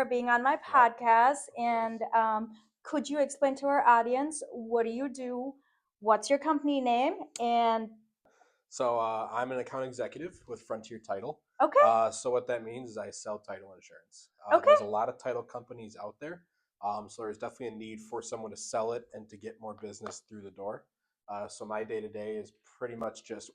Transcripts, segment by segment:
for being on my podcast. And could you explain to our audience, what do you do? What's your company name? And So I'm an account executive with Frontier Title. okay, So what that means is I sell title insurance. okay, There's a lot of title companies out there. So there's definitely a need for someone to sell it and to get more business through the door. So my day to day is pretty much just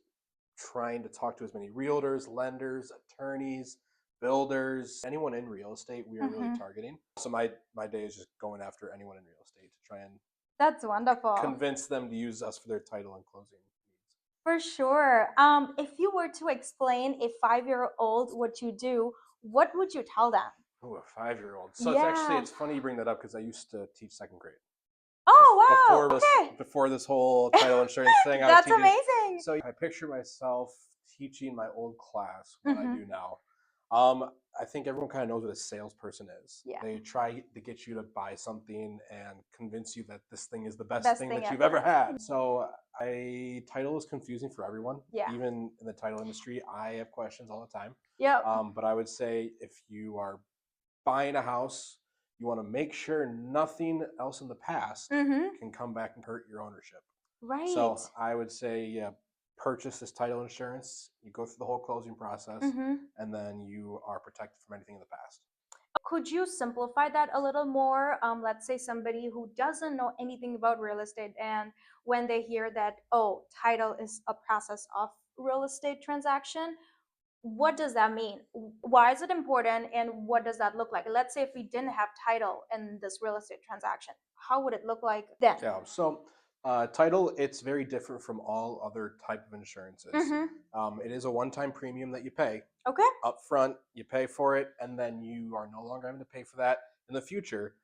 trying to talk to as many realtors, lenders, attorneys, builders, anyone in real estate we are really hmm, targeting. So my day is just going after anyone in real estate to try and that's wonderful. convince them to use us for their title and closing needs. For sure. If you were to explain a 5-year-old what you do, what would you tell them? Oh, a 5-year-old. So Yeah. it's funny you bring that up because I used to teach second grade. Oh, wow. Okay. Before this whole title insurance thing, I was That's teaching. amazing. So I picture myself teaching my old class what I Hmm. do now. I think everyone kind of knows what a salesperson is. Yeah. They try to get you to buy something and convince you that this thing is the best Best thing thing that you've ever. ever had. So title is confusing for everyone. Yeah. Even in the title industry, I have questions all the time. Yep. But I would say if you are buying a house, you want to make sure nothing else in the past Mm-hmm. can come back and hurt your ownership. Right. So I would say, yeah, purchase this title insurance. You go through the whole closing process, Mm-hmm. and then you are protected from anything in the past. Could you simplify that a little more? Let's say somebody who doesn't know anything about real estate, and when they hear that, oh, title is a process of real estate transaction, what does that mean? Why is it important, and what does that look like? Let's say if we didn't have title in this real estate transaction, how would it look like then? Yeah. So title, it's very different from all other type of insurances. Mm-hmm. It is a one-time premium that you pay Okay. up front. You pay for it, and then you are no longer having to pay for that in the future.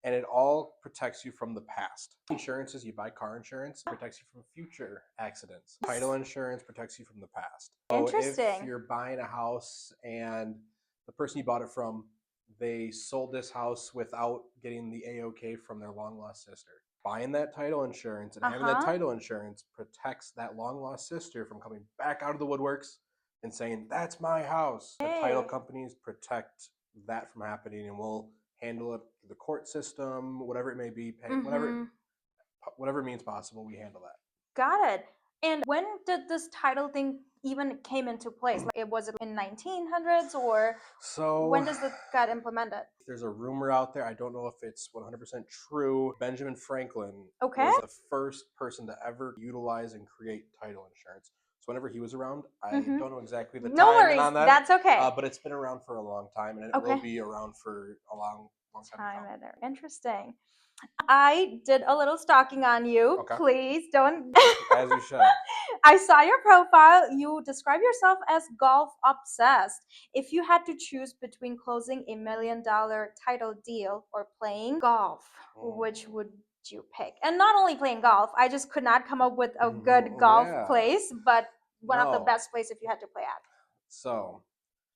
And it all protects you from the past. Insurances, you buy car insurance, protects you from future accidents. Title insurance protects you from the past. So if Interesting. you're buying a house and the person you bought it from, they sold this house without getting the A-OK from their long lost sister. Buying that title insurance and having that Uh-huh. title insurance protects that long lost sister from coming back out of the woodworks and saying, that's my house. The title Hey. companies protect that from happening, and we'll handle it through the court system, whatever it may be, pay Mm-hmm. whatever means possible, we handle that. Got it. And when did this title thing even came into place? Like, was it in 1900s, or So when does it got implemented? there's a rumor out there. I don't know if it's 100% true. Benjamin Franklin Okay. was the first person to ever utilize and create title insurance. So whenever he was around, I Mm-hmm. don't know exactly the No timing worries. on that, That's okay. but it's been around for a long time, and it will Okay. be around for a long, long time to Time come. in there. Interesting. I did a little stalking on you. Okay, Please don't. as you should. I saw your profile. You describe yourself as golf obsessed. If you had to choose between closing $1 million title deal or playing golf, which would you pick? And not only playing golf, I just could not come up with a good golf Yeah. place, but one of the No. best places if you had to play at. So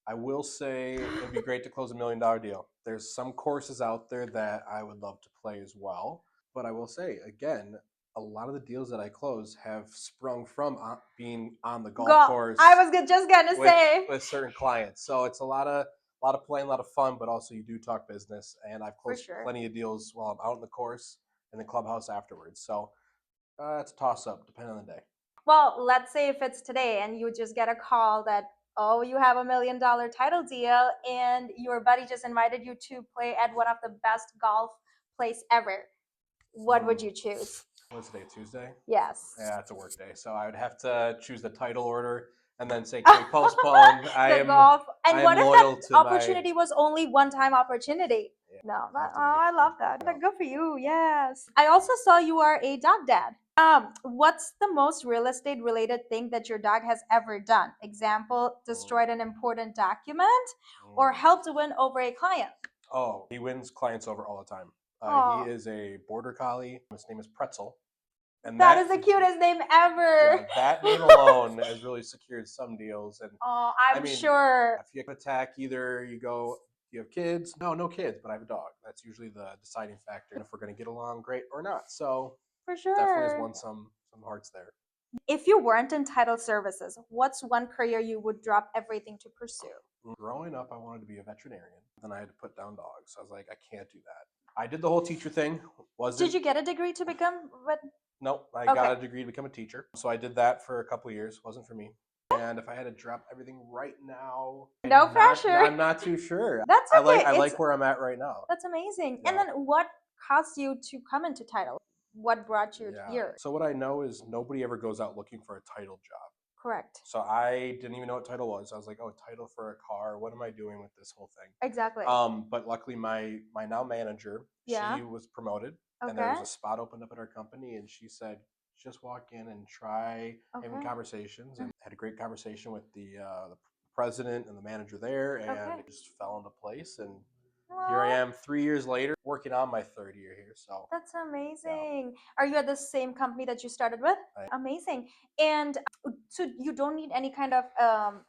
I will say it'd be great to close $1 million deal. There's some courses out there that I would love to play as well. But I will say, again, a lot of the deals that I close have sprung from being on the golf course I was just gonna with say. with certain clients. So it's a lot of playing, a lot of fun, but also you do talk business. And I've For closed sure. plenty of deals while I'm out in the course and the clubhouse afterwards. So it's a toss up, depending on the day. Well, let's say if it's today and you just get a call that, oh, you have $1 million title deal and your buddy just invited you to play at one of the best golf place ever. What would you choose? What's today, Tuesday? Yes. Yeah, it's a work day. So I would have to choose the title order and then say, can we postpone? The golf. I And am what if that loyal to opportunity was only one-time opportunity? Yeah, No, have to be. I love that. Yeah. Good for you. Yes. I also saw you are a dog dad. What's the most real estate related thing that your dog has ever done? Example, destroyed an important document or helped to win over a client. Oh, he wins clients over all the time. He Oh, is a border collie. His name is Pretzel. And that is the cutest name ever. that name alone has really secured some deals. And Oh, I I'm mean, sure. if you attack, either you go, do you have kids? No kids, but I have a dog. That's usually the deciding factor if we're going to get along great or not. So For definitely has sure. won some hearts there. If you weren't in title services, what's one career you would drop everything to pursue? Growing up, I wanted to be a veterinarian. Then I had to put down dogs. I was like, I can't do that. I did the whole teacher thing. Did you get a degree to become what? Nope, I Okay. got a degree to become a teacher. So I did that for a couple of years. Wasn't for me. And if I had to drop everything right now, No pressure. I'm not too sure. That's okay. I like where I'm at right now. That's amazing. Yeah. And then what caused you to come into title? What brought you here? So what I know is nobody ever goes out looking for a title job. Correct. So I didn't even know what title was. I was like, oh, title for a car. What am I doing with this whole thing? Exactly. But luckily my now manager, Yeah. she was promoted and there was a spot opened up at our company and she said, just walk in and try having conversations, and had a great conversation with the president and the manager there, and it just fell into place. And here I am 3 years later working on my third year here. So that's amazing. Are you at the same company that you started with? Amazing. And so you don't need any kind of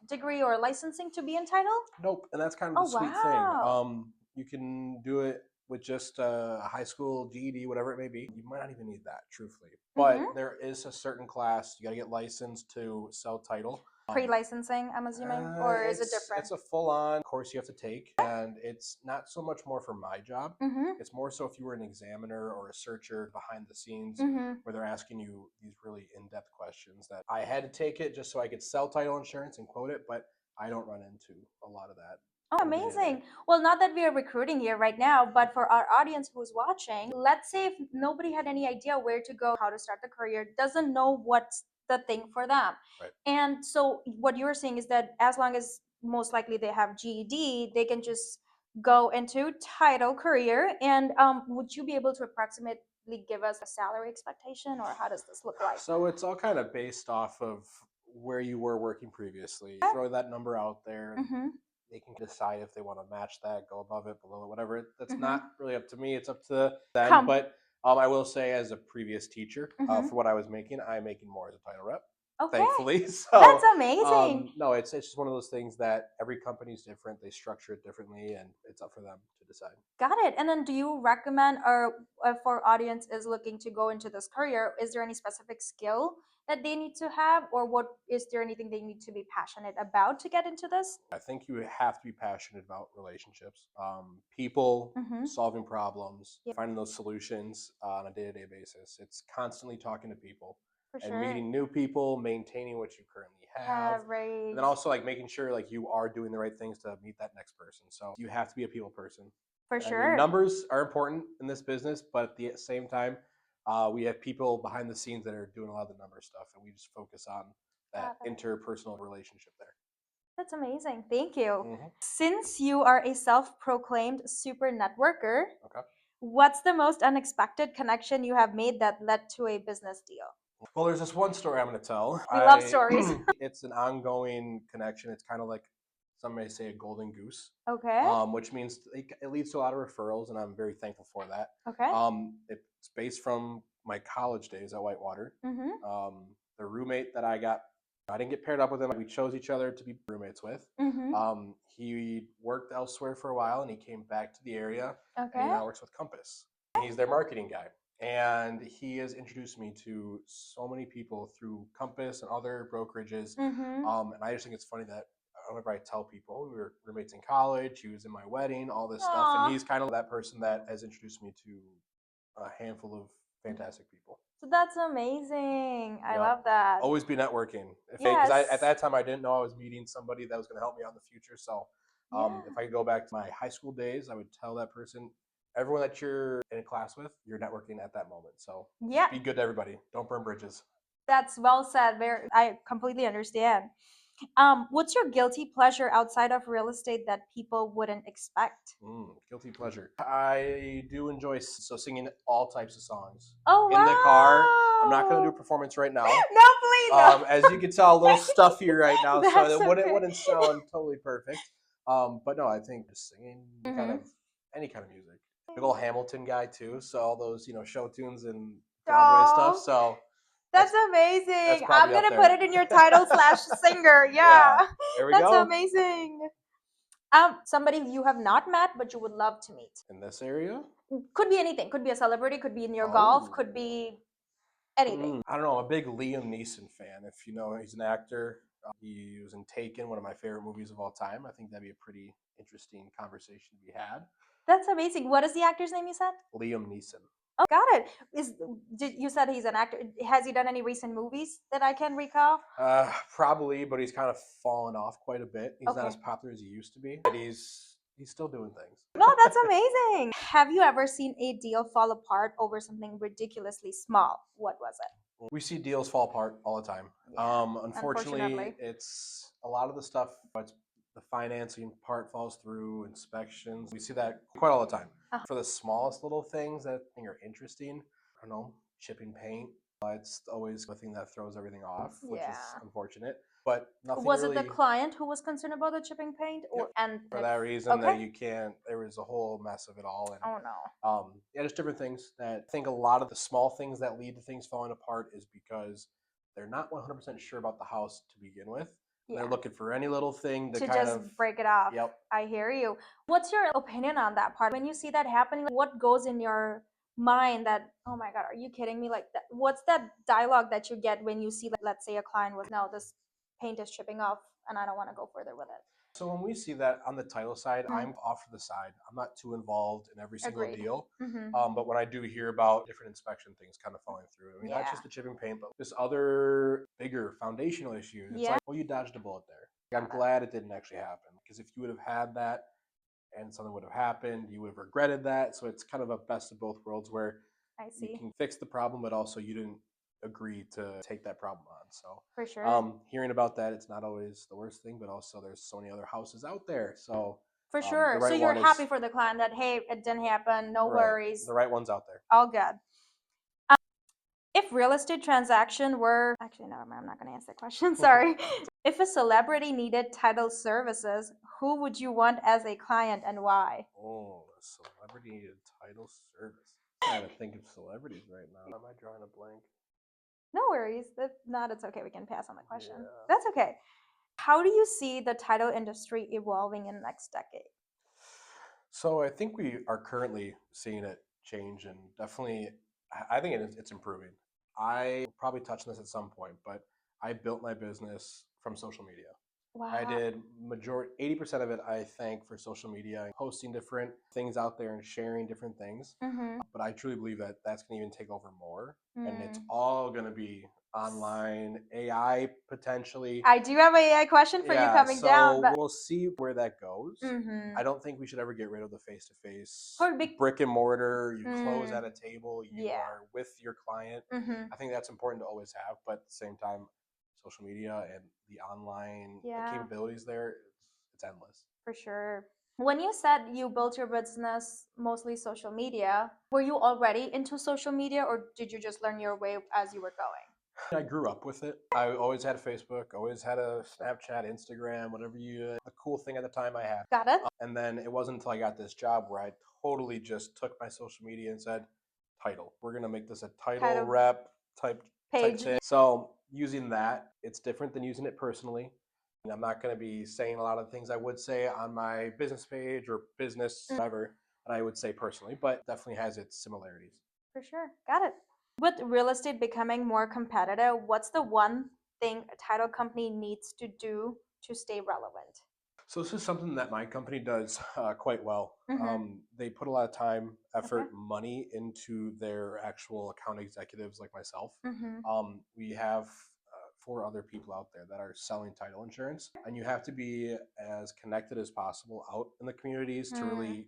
degree or licensing to be in title? Nope. And that's kind of the sweet thing. You can do it with just a high school GED, whatever it may be. You might not even need that, truthfully. But there is a certain class you got to get licensed to sell title. Pre-licensing, I'm assuming, or is it different? It's a full-on course you have to take, and it's not so much more for my job. It's more so if you were an examiner or a searcher behind the scenes, where they're asking you these really in-depth questions. That I had to take it just so I could sell title insurance and quote it, but I don't run into a lot of that. Oh, amazing. Well, not that we are recruiting here right now, but for our audience who's watching, let's say if nobody had any idea where to go, how to start the career, doesn't know what's the thing for them. Right. And so what you're saying is that as long as most likely they have GED, they can just go into title career. And would you be able to approximately give us a salary expectation, or how does this look like? So it's all kind of based off of where you were working previously. Throw that number out there. They can decide if they want to match that, go above it, below it, whatever. That's not really up to me. It's up to them. But I will say, as a previous teacher, for what I was making, I'm making more as a title rep. Thankfully. So that's amazing. No, it's just one of those things that every company is different. They structure it differently, and it's up for them to decide. Got it. And then do you recommend, or for audience is looking to go into this career, is there any specific skill that they need to have, or what is there anything they need to be passionate about to get into this? I think you have to be passionate about relationships, people, solving problems, finding those solutions on a day-to-day basis. It's constantly talking to people and meeting new people, maintaining what you currently have, and then also like making sure like you are doing the right things to meet that next person. So you have to be a people person. For I mean, numbers are important in this business, but at the same time, we have people behind the scenes that are doing a lot of the number stuff, and we just focus on that interpersonal relationship there. That's amazing. Thank you. Since you are a self-proclaimed super networker, what's the most unexpected connection you have made that led to a business deal? Well, there's this one story I'm going to tell. We love stories. It's an ongoing connection. It's kind of like some may say a golden goose. Which means it leads to a lot of referrals, and I'm very thankful for that. It's based from my college days at Whitewater. The roommate that I didn't get paired up with him. We chose each other to be roommates with. He worked elsewhere for a while, and he came back to the area, and he now works with Compass. He's their marketing guy. And he has introduced me to so many people through Compass and other brokerages. And I just think it's funny that whenever I tell people we were roommates in college, he was in my wedding, all this stuff, and he's kind of that person that has introduced me to a handful of fantastic people. So that's amazing. I love that. Always be networking. Because at that time, I didn't know I was meeting somebody that was going to help me out in the future. So if I could go back to my high school days, I would tell that person, everyone that you're in a class with, you're networking at that moment. So be good to everybody. Don't burn bridges. That's well said. I completely understand. What's your guilty pleasure outside of real estate that people wouldn't expect? Guilty pleasure. I do enjoy singing all types of songs. Oh, wow. In the car. I'm not going to do a performance right now. No, please. No. As you can tell, a little stuffy right now, so it wouldn't sound totally perfect. But no, I think just singing any kind of music. Big old Hamilton guy too, so all those show tunes and Broadway stuff. So that's amazing. I'm gonna put it in your title / singer. Yeah. There we go. That's amazing. Somebody you have not met but you would love to meet in this area. Could be anything. Could be a celebrity. Could be in your golf. Could be anything. I don't know. I'm a big Liam Neeson fan. If you know, he's an actor. He was in Taken, one of my favorite movies of all time. I think that'd be a pretty interesting conversation to be had. That's amazing. What is the actor's name you said? Liam Neeson. Oh, got it. You said he's an actor? Has he done any recent movies that I can recall? Probably, but he's kind of fallen off quite a bit. He's not Okay. as popular as he used to be, but he's still doing things. No, that's amazing. Have you ever seen a deal fall apart over something ridiculously small? What was it? We see deals fall apart all the time. Yeah, Unfortunately, it's a lot of the stuff. It's the financing part falls through, inspections. We see that quite all the time. Uh-huh. For the smallest little things that I think are interesting, I don't know, chipping paint. It's always the thing that throws everything off, which is Yeah. unfortunate. But nothing Was it really. the client who was concerned about the chipping paint, or Yep. and For if- that reason, okay? that you can't. There was a whole mess of it all, and Oh no. yeah, there's different things that I think a lot of the small things that lead to things falling apart is because they're not 100% sure about the house to begin with. And they're Yeah. looking for any little thing to To kind just of. break it off. Yep. I hear you. What's your opinion on that part? When you see that happening, what goes in your mind that, oh my God, are you kidding me? Like that, what's that dialogue that you get when you see, like, let's say a client was, no, this paint is chipping off and I don't want to go further with it. So when we see that on the title side, Mhm. I'm off to the side. I'm not too involved in every single Agreed. deal. Hmm. But when I do hear about different inspection things kind of falling through, I mean, not Yeah. just the chipping paint, but just other bigger foundational issues. It's Yeah. like, well, you dodged a bullet there. I'm glad it didn't actually happen, because if you would have had that and something would have happened, you would have regretted that. So it's kind of a best of both worlds where I you see. can fix the problem, but also you didn't agree to take that problem on. So For sure. hearing about that, it's not always the worst thing, but also there's so many other houses out there. So For the sure. So right you're one happy is for the client that, hey, it didn't happen, no right. worries, The right one's out there. all good. If real estate transaction were actually never mind, I'm not going to answer that question. Sorry. If a celebrity needed title services, who would you want as a client and why? Oh, a celebrity needed title service. I'm trying to think of celebrities right now. Am I drawing a blank? No worries. If not, it's okay. We can pass on the question. Yeah. That's okay. How do you see the title industry evolving in the next decade? So I think we are currently seeing it change, and definitely, I think it's improving. I will probably touch on this at some point, but I built my business from social media. I Wow. did majority 80% of it, I think, for social media, posting different things out there and sharing different things. Mm-hmm. But I truly believe that that's going to even take over more, and it's Mm. all going to be online, AI potentially. I do have a AI question for you Yeah, coming down, so but we'll see where that goes. mm-hmm. I don't think we should ever get rid of the face to face For big, brick and mortar. You close mm, at a table, you yeah. are with your client. Mm-hmm. I think that's important to always have, but at the same time, social media and the online the Yeah. capabilities there, it's endless. For sure. When you said you built your business mostly social media, were you already into social media or did you just learn your way as you were going? I grew up with it. I always had Facebook, always had a Snapchat, Instagram, whatever you. The cool thing at the time I had. Got it? And then it wasn't until I got this job where I totally just took my social media and said, title. We're gonna make this a title Title rep type page. thing. So using that, it's different than using it personally. And I'm not gonna be saying a lot of the things I would say on my business page or business whatever that I would say personally, but definitely has its similarities. For sure. Got it. With real estate becoming more competitive, what's the one thing a title company needs to do to stay relevant? So this is something that my company does quite well. Mm-hmm. They put a lot of time, Okay. effort, money into their actual account executives like myself. Mm-hmm. We have 4 other people out there that are selling title insurance, and you have to be as connected as possible out in the communities to Mm, really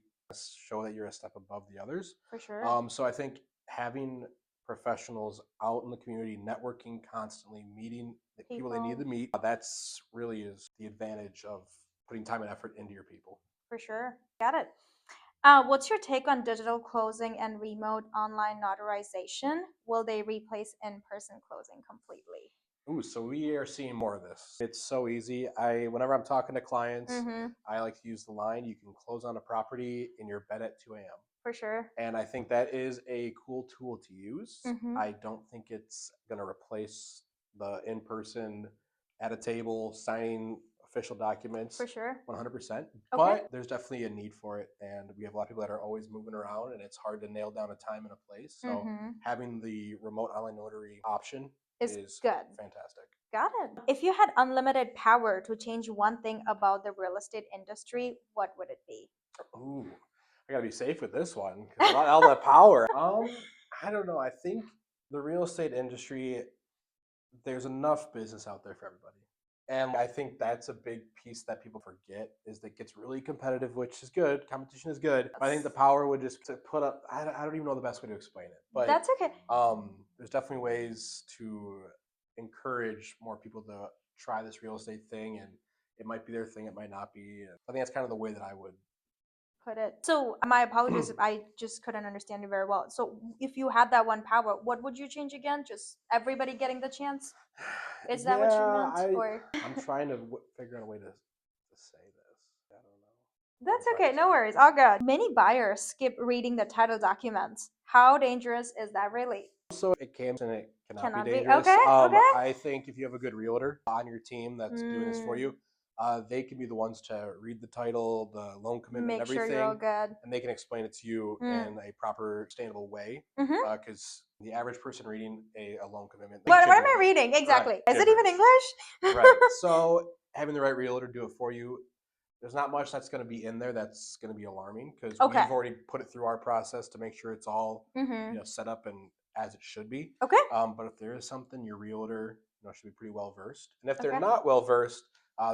show that you're a step above the others. for sure. So I think having professionals out in the community, networking constantly, meeting the people they need People. to meet, that's really is the advantage of putting time and effort into your people. For sure. Got it. What's your take on digital closing and remote online notarization? Will they replace in person closing completely? Ooh, so we are seeing more of this. It's so easy. Whenever I'm talking to clients, Mm-hmm. I like to use the line, you can close on a property in your bed at 2 a.m. For sure. And I think that is a cool tool to use. Mm-hmm. I don't think it's going to replace the in person at a table signing official documents For sure. 100%. Okay. But there's definitely a need for it. And we have a lot of people that are always moving around, and it's hard to nail down a time and a place. So Mm-hmm. having the remote online notary option is is good. fantastic. Got it. If you had unlimited power to change one thing about the real estate industry, what would it be? Ooh, I gotta be safe with this one because all that power. I don't know. I think the real estate industry, there's enough business out there for everybody. And I think that's a big piece that people forget is that it gets really competitive, which is good. Competition is good. But I think the power would just to put up, I don't even know the best way to explain it. But That's okay. there's definitely ways to encourage more people to try this real estate thing. And it might be their thing, it might not be. And I think that's kind of the way that I would. Put it. So my apologies if I just couldn't understand you very well. So if you had that one power, what would you change again? Just everybody getting the chance? Is that what you Yeah, meant? Or I'm trying to figure out a way to say this. I don't know. Let me that's try okay, this no out. worries, all good. Many buyers skip reading the title documents. How dangerous is that really? So it can and it cannot be Cannot be. dangerous. Okay, okay. I think if you have a good realtor on your team that's doing this for Mm, you, they can be the ones to read the title, the loan commitment, and make sure you're all everything, good. and they can explain it to you Mm. in a proper, sustainable way. Mm-hmm. Because the average person reading a loan commitment, like What am I gibberish, reading? right? Exactly. Is it even Gibberish, English? right? So having the right realtor do it for you, there's not much that's going to be in there that's going to be alarming because Okay. we've already put it through our process to make sure it's all Mm-hmm. set up and as it should be. Okay. But if there is something, your realtor should be pretty well versed, and if they're Okay. not well versed,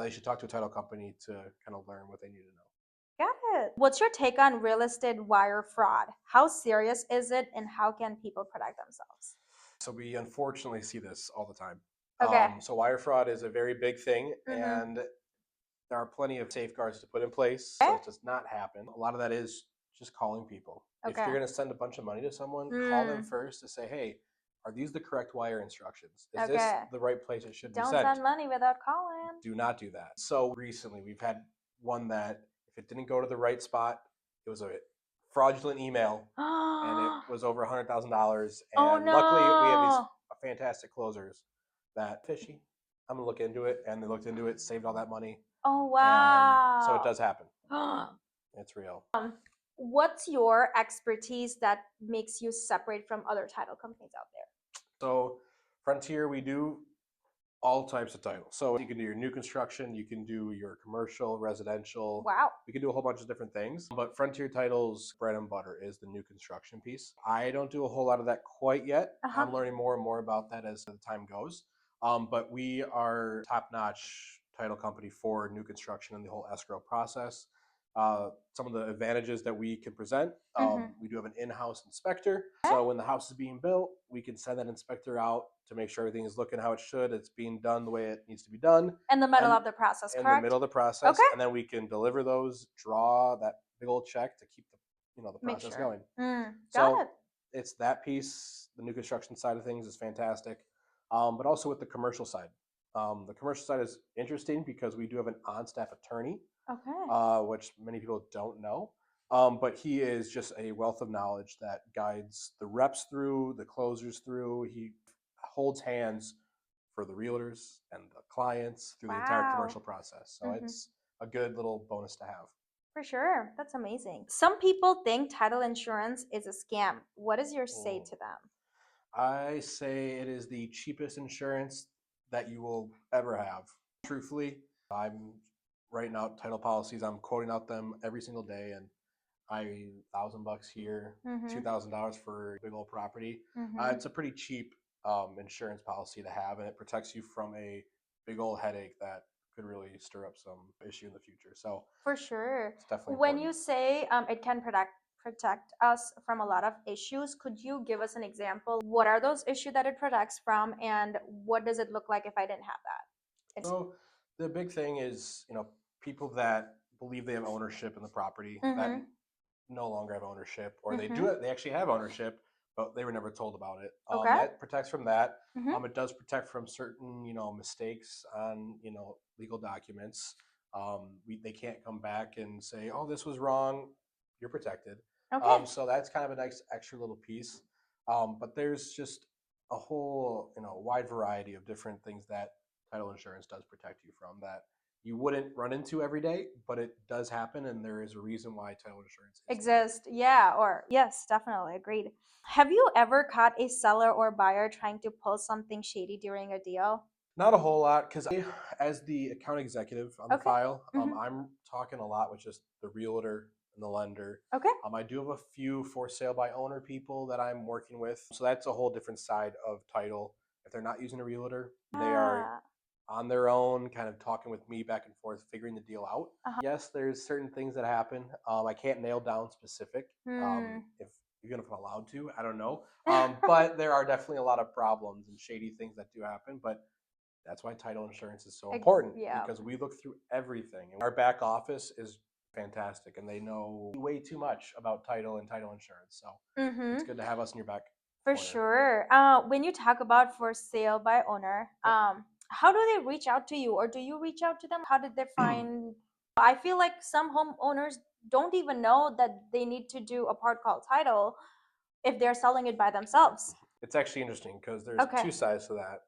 they should talk to a title company to kind of learn what they need to know. Got it. What's your take on real estate wire fraud? How serious is it and how can people protect themselves? So we unfortunately see this all the time. Okay. So wire fraud is a very big thing, Mm-hmm. and there are plenty of safeguards to put in place Okay. so it does not happen. A lot of that is just calling people. If Okay. you're going to send a bunch of money to someone, call them Mm. first to say, hey, are these the correct wire instructions? Is this Okay. the right place it should be Don't sent? send money without calling. Do not do that. So recently, we've had one that if it didn't go to the right spot, it was a fraudulent email, and it was over $100,000. Oh And luckily, we have these no. fantastic closers that fishy. I'm gonna look into it, and they looked into it, saved all that money, Oh and so it wow. does happen. It's real. What's your expertise that makes you separate from other title companies out there? So Frontier, we do all types of titles. So you can do your new construction, you can do your commercial, residential. Wow. We can do a whole bunch of different things. But Frontier Titles bread and butter is the new construction piece. I don't do a whole lot of that quite yet. Uh-huh. I'm learning more and more about that as the time goes. But we are top-notch title company for new construction and the whole escrow process. Some of the advantages that we can present. Mm-hmm. We do have an in-house inspector. So when the house is being built, we can send that inspector out to make sure everything is looking how it should. It's being done the way it needs to be done. In the middle And of the process, in the correct? middle of the process, Okay. and then we can deliver those, draw that big old check to keep the Make process sure. going. Got So it. it's that piece. The new construction side of things is fantastic, but also with the commercial side. The commercial side is interesting because we do have an on-staff attorney, Okay. which many people don't know. But he is just a wealth of knowledge that guides the reps through, the closers through. He holds hands for the realtors and the clients through the entire Wow. commercial process. So Mm-hmm. it's a good little bonus to have. For sure. That's amazing. Some people think title insurance is a scam. What is your say Mm. to them? I say it is the cheapest insurance that you will ever have. Truthfully, I'm writing out title policies. I'm quoting out them every single day, and $1,000 here, Mm-hmm. $2,000 for a big old property. Mm-hmm. It's a pretty cheap insurance policy to have, and it protects you from a big old headache that could really stir up some issue in the future. So For sure. it's definitely When important. you say it can protect us from a lot of issues, could you give us an example? What are those issues that it protects from, and what does it look like if I didn't have that? So the big thing is, people that believe they have ownership in the property that Mm-hmm. no longer have ownership, or they Mm-hmm. do it, they actually have ownership, but they were never told about it. Okay. That protects from that. Mm-hmm. It does protect from certain, mistakes on, legal documents. They can't come back and say, oh, this was wrong. You're protected. Okay. So that's kind of a nice extra little piece. But there's just a whole, wide variety of different things that title insurance does protect you from that you wouldn't run into every day, but it does happen, and there is a reason why title insurance is needed. Exist. Yeah, or yes, definitely agreed. Have you ever caught a seller or buyer trying to pull something shady during a deal? Not a whole lot, because as the account executive on the Okay. file, Mm-hmm. I'm talking a lot with just the realtor and the lender. Okay. I do have a few for sale by owner people that I'm working with, so that's a whole different side of title. If they're not using a realtor, they are Ah. on their own, kind of talking with me back and forth, figuring the deal out. Uh-huh. Yes, there's certain things that happen. I can't nail down specific. Hmm. If even if I'm allowed to, I don't know. But there are definitely a lot of problems and shady things that do happen. But that's why title insurance is so important, Yeah. because we look through everything. And our back office is fantastic, and they know way too much about title and title insurance. So Mm-hmm. it's good to have us in your back For corner. sure. When you talk about for sale by owner, Yep. how do they reach out to you, or do you reach out to them? How did they find? I feel like some homeowners don't even know that they need to do a part called title if they're selling it by themselves. It's actually interesting because there's Okay. two sides to that.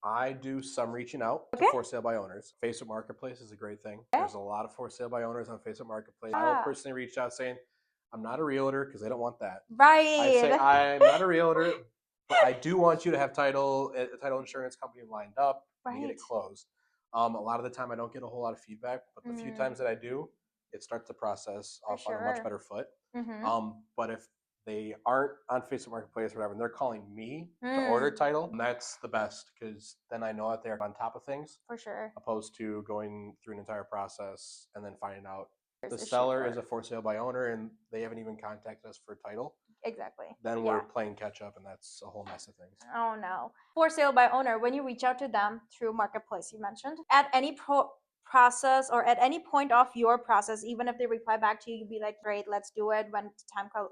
I do some reaching out to Okay. for sale by owners. Facebook Marketplace is a great thing. Okay. There's a lot of for sale by owners on Facebook Marketplace. I will Ah, personally reach out saying, I'm not a realtor, because they don't want that. I say, right. I'm not a realtor, but I do want you to have a title insurance company lined up and to get it Right. closed. A lot of the time I don't get a whole lot of feedback, but the few times that I do, it starts the process For off on a much sure. better foot. Mm-hmm. But if they aren't on Facebook Marketplace or whatever, and they're calling me to order Mm, title, that's the best, because then I know that they're on top of things, for sure. opposed to going through an entire process and then finding out There's the a issue seller for is a for sale by owner and they haven't even contacted us for title. exactly. Then we're Yeah. playing catch up, and that's a whole mess of things. Oh no. For sale by owner, when you reach out to them through marketplace, you mentioned, at any process or at any point of your process, even if they reply back to you, you'd be like, great, let's do it when time comes.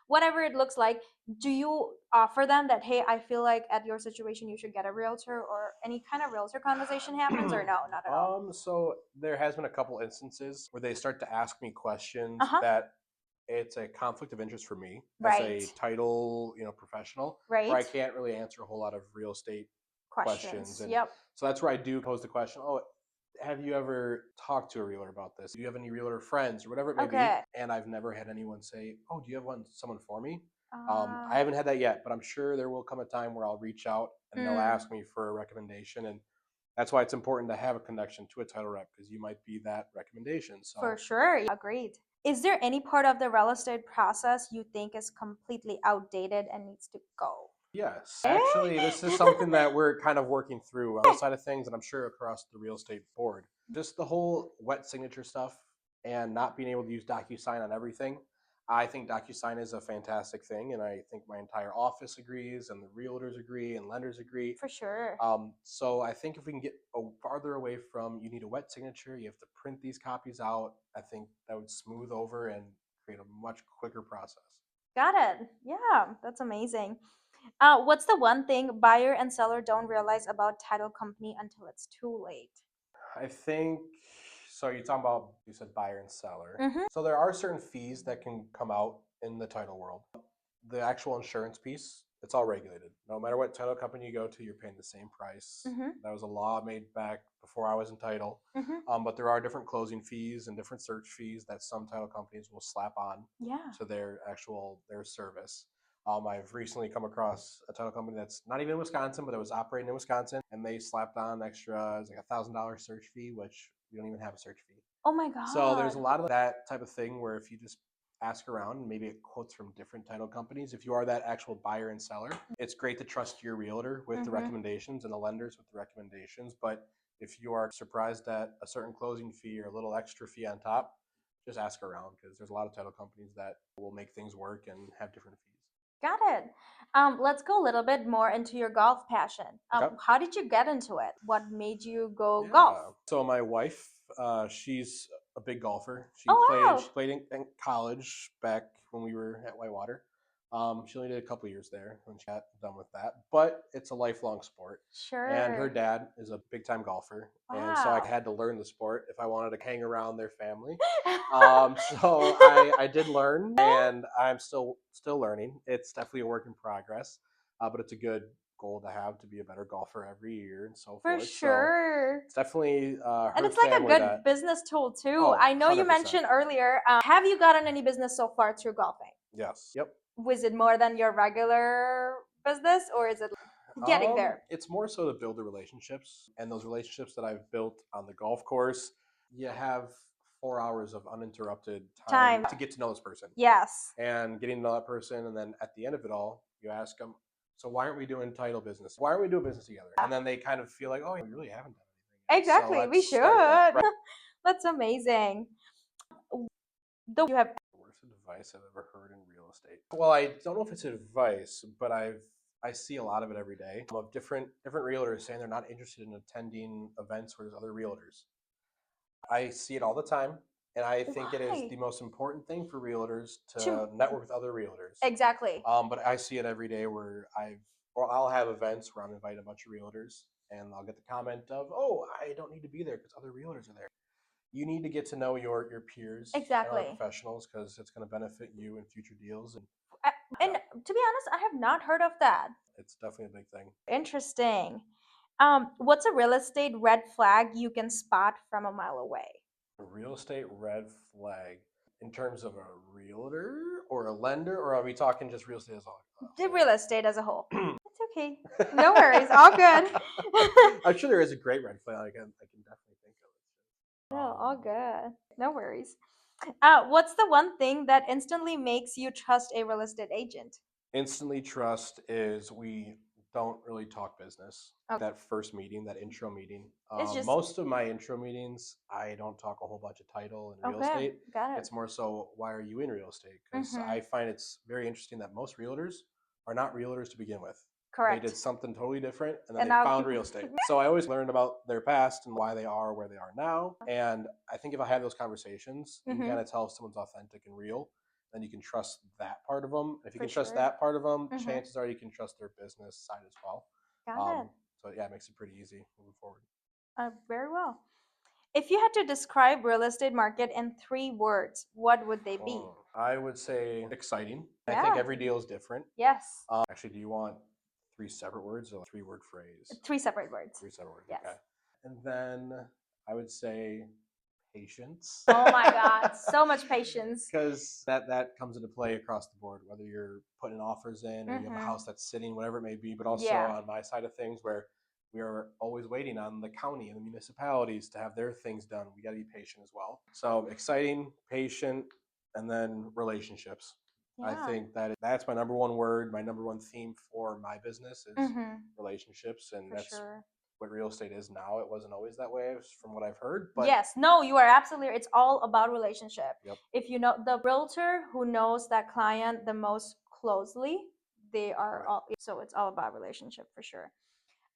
Whatever it looks like, do you offer them that, hey, I feel like at your situation you should get a realtor, or any kind of realtor conversation happens, or no, not at all? So there has been a couple instances where they start to ask me Uh questions huh. that it's a conflict of interest for me as Right. a title, professional, where I Right. can't really answer a whole lot of real estate questions. Questions. And Yep. so that's where I do pose the question, oh, have you ever talked to a realtor about this? Do you have any realtor friends or whatever it may be? Okay. And I've never had anyone say, oh, do you have someone for me? I Uh, haven't had that yet, but I'm sure there will come a time where I'll reach out and they'll mm, ask me for a recommendation. And that's why it's important to have a connection to a title rep, because you might be that recommendation. for So sure. Agreed. Is there any part of the real estate process you think is completely outdated and needs to go? yes, Eh? actually, this is something that we're kind of working through on the side of things, and I'm sure across the real estate board. Just the whole wet signature stuff and not being able to use DocuSign on everything. I think DocuSign is a fantastic thing, and I think my entire office agrees, and the realtors agree, and lenders agree. For sure. So I think if we can get farther away from you need a wet signature, you have to print these copies out, I think that would smooth over and create a much quicker process. Got it. Yeah, that's amazing. What's the one thing buyer and seller don't realize about title company until it's too late? I think so. You're talking about, you said buyer and seller. Mm-hmm. So there are certain fees that can come out in the title world. The actual insurance piece, it's all regulated. No matter what title company you go to, you're paying the same price. Mm-hmm. That was a law made back before I was in title. Mm-hmm. But there are different closing fees and different search fees that some title companies will slap on Yeah. to their service. I've recently come across a title company that's not even in Wisconsin, but it was operating in Wisconsin, and they slapped on extra, it's like $1,000 search fee, which we don't even have a search fee. Oh my So there's a God. lot of that type of thing where if you just ask around, maybe it quotes from different title companies. If you are that actual buyer and seller, it's great to trust your realtor with the Mm-hmm. recommendations and the lenders with the recommendations. But if you are surprised at a certain closing fee or a little extra fee on top, just ask around, because there's a lot of title companies that will make things work and have different fees. Got it. Let's go a little bit more into your golf passion. Okay. How did you get into it? What made you go golf? Yeah. So my wife, she's a big golfer. She Oh played. wow. She played in college back when we were at Whitewater. She only did a couple years there when she got done with that. But it's a lifelong sport. And her Sure. dad is a big time golfer, and so I Wow. had to learn the sport if I wanted to hang around their family. So I did learn, and I'm still learning. It's definitely a work in progress, but it's a good goal to have to be a better golfer every year and so For forth. So sure. it's definitely And her it's like a family good that, business tool too. oh, I know you 100%. mentioned earlier, have you gotten any business so far through golfing? Yes. Yep. Was it more than your regular business or is it getting there? It's more so to build the relationships, and those relationships that I've built on the golf course, you have 4 hours of uninterrupted time Time. to get to know this person Yes. and getting to know that person. And then at the end of it all, you ask them, so why aren't we doing title business? Why aren't we doing business together? And then they kind of feel like, oh, we really haven't done anything yet. So Exactly. We let's should. start there. Right. That's amazing. You have Worst advice I've ever heard in real estate. Well, I don't know if it's advice, but I see a lot of it every day of different realtors saying they're not interested in attending events where there's other realtors. I see it all the time, and I think it is why? the most important thing for realtors To to network with other realtors. exactly. But I see it every day where I'll have events where I'm inviting a bunch of realtors, and I'll get the comment of, "Oh, I don't need to be there because other realtors are there." You need to get to know your peers and other Exactly. professionals because it's going to benefit you in future deals. And I- And yeah, to be honest, I have not heard of that. it's definitely a big thing. Interesting. What's a real estate red flag you can spot from a mile away? A real estate red flag in terms of a realtor or a lender, or are we talking just real estate as a The real whole? estate as a whole. It's okay. No worries. All good. I'm sure there is a great red flag I can definitely think of. No, all good. No worries. What's the one thing that instantly makes you trust a real estate agent? Instantly trust is we don't really talk business. Okay. That first meeting, that intro meeting, It's just most of my intro meetings, I don't talk a whole bunch of title and real okay. estate. Got it. It's more so, why are you in real estate? Because Mm-hmm. I find it's very interesting that most realtors are not realtors to begin with. They did Correct. something totally different and then And they now, found real estate. So I always learned about their past and why they are where they are now. And I think if I have those conversations, you can mm-hmm, kind of tell if someone's authentic and real, then you can trust that part of them. If you for can trust sure. that part of them, Mm-hmm. chances are you can trust their business side as well. Got it. So yeah, it makes it pretty easy moving forward. Very well. If you had to describe real estate market in 3 words, what would they be? I would say exciting. I think Yeah. every deal is different. Yes. Actually, do you want three separate words or a 3 word phrase? 3 separate words. 3 separate words. Yes. Okay. And then I would say patience. Oh my God, so much patience. Because that comes into play across the board, whether you're putting offers in or you have a Mm-hmm. house that's sitting, whatever it may be, but also Yeah. on my side of things where we are always waiting on the county and the municipalities to have their things done. We got to be patient as well. So exciting, patient, and then relationships. I Yeah. think that's my number one word, my number one theme for my business is Mm-hmm. relationships, and For that's sure. what real estate is now. It wasn't always that way, from what I've heard, but Yes, no, you are absolutely. It's all about relationship. yep. If you know the realtor who knows that client the most closely, they are Right. all. So it's all about relationship for sure.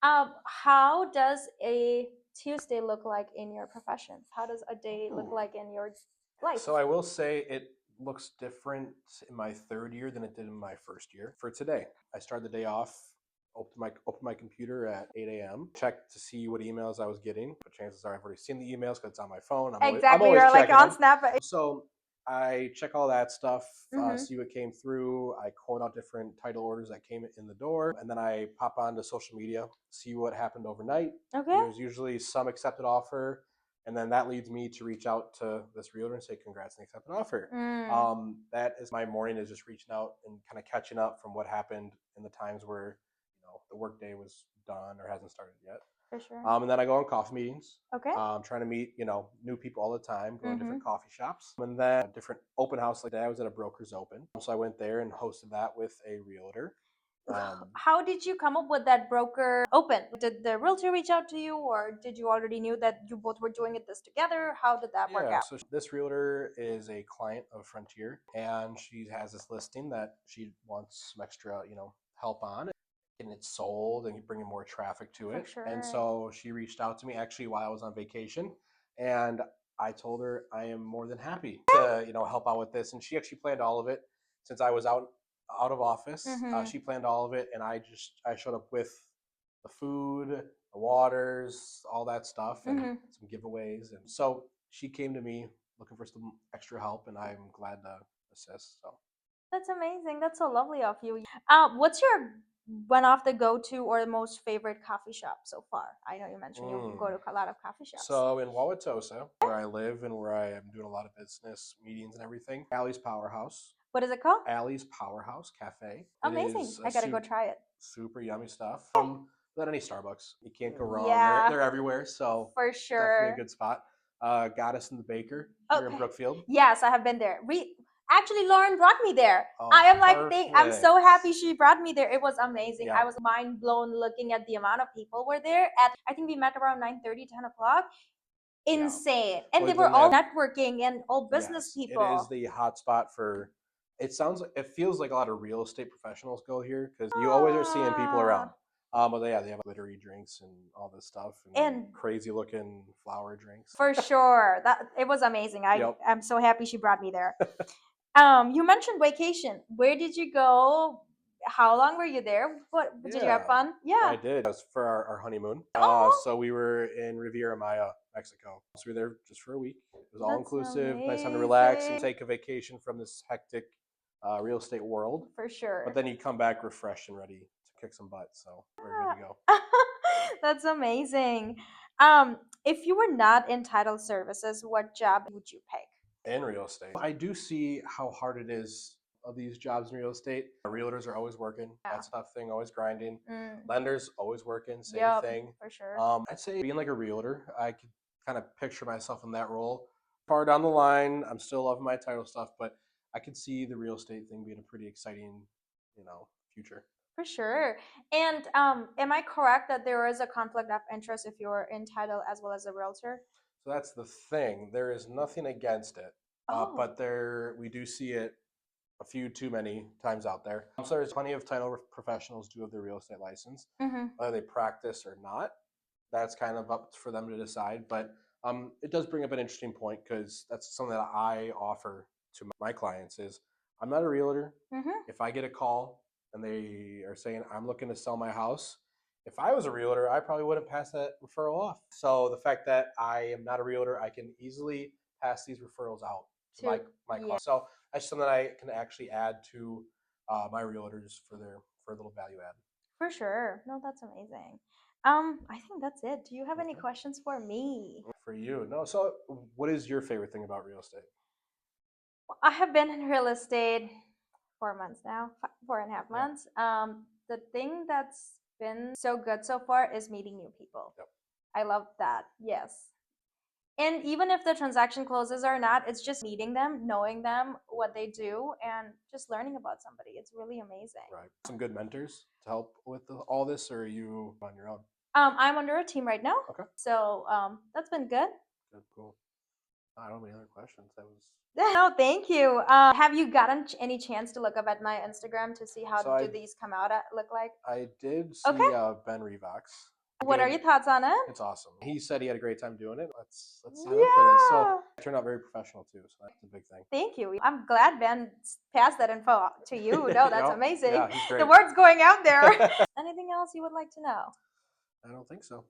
How does a Tuesday look like in your profession? How does a day look Ooh. like in your life? So I will say it looks different in my third year than it did in my first year. For today, I started the day off, opened my computer at 8 a.m., checked to see what emails I was getting. But chances are I've already seen the emails because it's on my phone. I'm Exactly, always you're like checking on them. Snap. So I check all that stuff, Mm-hmm. see what came through. I quote out different title orders that came in the door, and then I pop onto social media, see what happened overnight. Okay. There's usually some accepted offer, and then that leads me to reach out to this realtor and say, "Congrats on the accepted offer." That is my morning, is just reaching out and kind of catching up from what happened in the times where the workday was done or hasn't started yet. For sure. And then I go on coffee meetings. Okay. Trying to meet new people all the time, go to Mm-hmm. different coffee shops, and then a different open house. Like that, I was at a broker's open, so I went there and hosted that with a realtor. How did you come up with that broker open? Did the realtor reach out to you, or did you already knew that you both were doing this together? How did that work Yeah, out? so this realtor is a client of Frontier, and she has this listing that she wants some extra, help on getting it sold and bringing more traffic to For it. And sure. so she reached out to me actually while I was on vacation, and I told her I am more than happy to, help out with this. And she actually planned all of it since I was out of office. Mm-hmm. She planned all of it, and I showed up with the food, the waters, all that stuff, and Mm-hmm. some giveaways. And so she came to me looking for some extra help, and I'm glad to assist. So That's amazing. That's so lovely of you. What's your one of the go-to or the most favorite coffee shop so far? I know you mentioned you go Mm. to a lot of coffee shops. So in Wauwatosa, where I live and where I am doing a lot of business meetings and everything, Allie's Powerhouse. What is it called? Allie's Powerhouse Cafe. It Amazing. is I a gotta go try it. super yummy stuff. Without any Starbucks, you can't go wrong. Yeah, They're everywhere, so for definitely a sure. good spot. Goddess and the Baker here in Okay. Brookfield. Yes, I have been there. We actually Lauren brought me there. Oh, I am like, I'm so happy perfect. she brought me there. It was amazing. Yeah. I was mind blown looking at the amount of people were there. At I think we met around 9:30, 10 o'clock. Yeah. Insane. And they Well, were then all that networking and all business yes, it is people. the hot spot for. It feels like a lot of real estate professionals go here because you always are seeing people Ah, around. But yeah, they have glittery drinks and all this stuff and and crazy looking flower drinks. for sure, that it was amazing. Yep. I'm so happy she brought me there. You mentioned vacation. Where did you go? How long were you there? What did you have Yeah, fun? Yeah. I did. That was for our honeymoon. Oh, So we were in Riviera Maya, Mexico. So we were there just for a week. It was all that's inclusive, nice time to relax and amazing. take a vacation from this hectic real estate world. For But sure. then you come back refreshed and ready to kick some butt. So we're good to go. That's amazing. If you were not in title services, what job would you pick? In real estate, I do see how hard it is of these jobs in real estate. Realtors are always working. Yeah. That's a tough thing, always grinding. Mm, Lenders always working, same yep, thing. for sure. I'd say being like a realtor, I could kind of picture myself in that role. Far down the line, I'm still loving my title stuff, but I could see the real estate thing being a pretty exciting, future. For sure. And am I correct that there is a conflict of interest if you're in title as well as a realtor? So that's the thing. There is nothing against it, Oh. but we do see it a few too many times out there. So there's plenty of title professionals do have their real estate license, Mm-hmm. whether they practice or not. That's kind of up for them to decide. But it does bring up an interesting point because that's something that I offer to my clients is I'm not a realtor. Mm-hmm. If I get a call and they are saying I'm looking to sell my house, if I was a realtor, I probably wouldn't pass that referral off. So the fact that I am not a realtor, I can easily pass these referrals out to To my yeah, clients. So that's something that I can actually add to my realtors for a little value add. for sure. No, that's amazing. I think that's it. Do you have any Okay. questions for me? For you, no. So, what is your favorite thing about real estate? I have been in real estate 4 months now, 4.5 Yeah. months. The thing that's been so good so far is meeting new people. Yep. I love that. Yes. And even if the transaction closes or not, it's just meeting them, knowing them, what they do, and just learning about somebody. It's really amazing. Right. Some good mentors to help with all this, or are you on your own? I'm under a team right now, Okay. so that's been good. Good. Cool. I don't have any other questions. That was. No, thank you. Have you gotten any chance to look up at my Instagram to see how So do these come out at, look like? I did Okay. see Ben Revox. What are Good. your thoughts on it? It's awesome. He said he had a great time doing it. Let's sign up for this. So Yeah. it turned out very professional too. So that's a big thing. Thank you. I'm glad Ben passed that info to you. No, that's Yep. amazing. Yeah, he's The great. word's going out there. Anything else you would like to know? I don't think so.